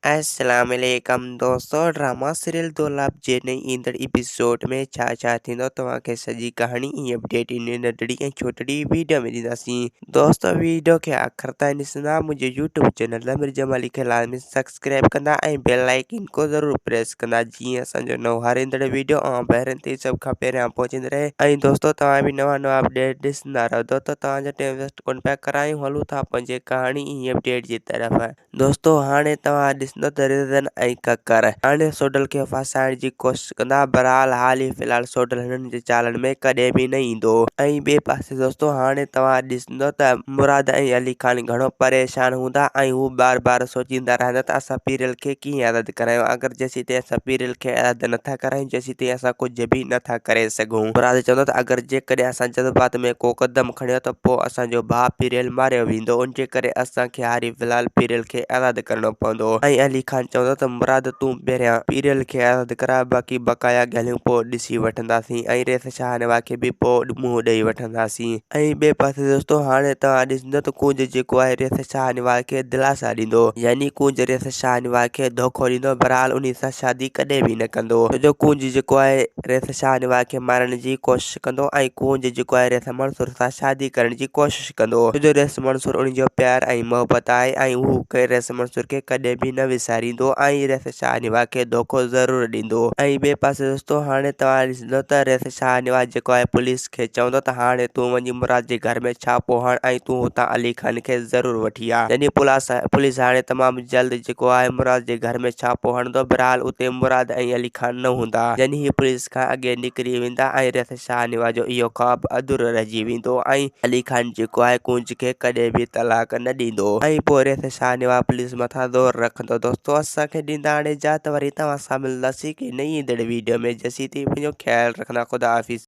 अस्सलामुअलैकुम दोस्तों। Drama serial दोलाब जे नई ईंदड़ एपिसोड में छा थींदो तव्हांखे सॼी कहानी ऐं अपडेट इन नंढड़ी ऐं छोटड़ी वीडियो में ॾींदासीं। दोस्तों वीडियो खे आख़िर ताईं ॾिसंदा मुंहिंजे यूट्यूब चैनल मिर्ज़ा अली खे लाज़मी सब्सक्राइब कंदा ऐं बेल आइकन को ज़रूरु प्रेस कंदा जीअं असांजो नओं हर ईंदड़ वीडियो पहिरियों ते सभ खां पहिरियां पहुचंदी रहे। ऐं दोस्तों तव्हां बि नवां अपडेट ॾिसंदा रहो त तव्हांजो टाइम वेस्ट कोन पिया करायूं, हलूं था पंहिंजे कहानी ऐं अपडेट जी तरफ़। दोस्तों हाणे तव्हां ॾिसंदो त रिज़न ऐं ककर हाणे सोडल खे फासाइण जी कोशिशि कंदा। बहरहाल हाल ई फ़िलहाल सोडल हिननि जे चालनि में कॾहिं बि न ईंदो। ऐं ॿिए पासे दोस्तों हाणे तव्हां ॾिसंदो त मुराद ऐं अली ख़ान घणो परेशान हूंदा ऐं हू बार बार सोचींदा रहंदा त असां पीरियल खे कीअं आज़ादु करायूं। अगरि जेसीं ताईं असां पीरियल खे आज़ादु नथा करायूं जेसीं ताईं असां कुझु बि नथा करे सघूं। मुराद चवंदो त अगरि जेकॾहिं असां जज़्बात में को क़दम खणियो त पोइ असांजो भाउ पीरियल मारियो वेंदो। उन जे करे असांखे हारी फ़िलहाल पीरियल खे आज़ादु करणो पवंदो। ऐं अली ख़ान चवंदो त मुराद तूं पहिरियां पीरियल खे आज़ादु करा, बाक़ी बक़ाया ॻाल्हियूं पोइ ॾिसी वठंदासीं ऐं रेस शाहनवा खे बि पोइ मुंहुं ॾेई वठंदासीं। ऐं ॿिए पासे दोस्तों हाणे तव्हां ॾिसंदो त कुंज जेको आहे रेस शाहनवा खे दिलासा ॾींदो, यानी कुंज रेस शाहनवा खे धोखो ॾींदो। बहरहाल उन सां शादी कॾहिं बि न कंदो, छोजो कुंज जेको आहे रेस शाहनवा खे मारण जी कोशिशि कंदो ऐं कुंज जेको आहे रेस मंसूर सां शादी करण जी कोशिशि कंदो, छोजो रेस मंसूर उनजो प्यार ऐं मोहबत आहे ऐं हू रेस मंसूर खे कॾहिं बि न विसारींदो ऐं रेस शाहनवा खे धोखो ज़रूरु ॾींदो। ऐं ॿिए पासे दोस्तों हाणे तव्हां ॾिसंदो त रेस शाहनवा जेको आहे पुलिस खे चवंदो त हाणे तूं वञी मुराद जे घर में छापो हण ऐं तूं हुतां अली ख़ान खे ज़रूरु वठी आ। यानी पुलिस हाणे तमामु जल्द जेको आहे मुराद जे घर में छापो हणंदो। बहरहाल उते मुराद ऐं अली ख़ान न हूंदा, यानी हीअ पुलिस खां अॻे निकिरी वेंदा ऐं रेस शाहनवा जो इहो ख्वाबु अधूरो रहिजी वेंदो ऐं अली ख़ान जेको आहे कुंज खे कॾहिं बि तलाक न ॾींदो। ऐं पोइ रेस शाहनवा पुलिस मथां ज़ोर रखंदो। दोस्तों असांखे ॾींदा हाणे इजाज़त, वरी तव्हां सां मिलंदासीं की नई ईंदड़ वीडियो में। जेसीं ताईं पंहिंजो ख़्यालु रखंदा। ख़ुदा हाफ़िज़।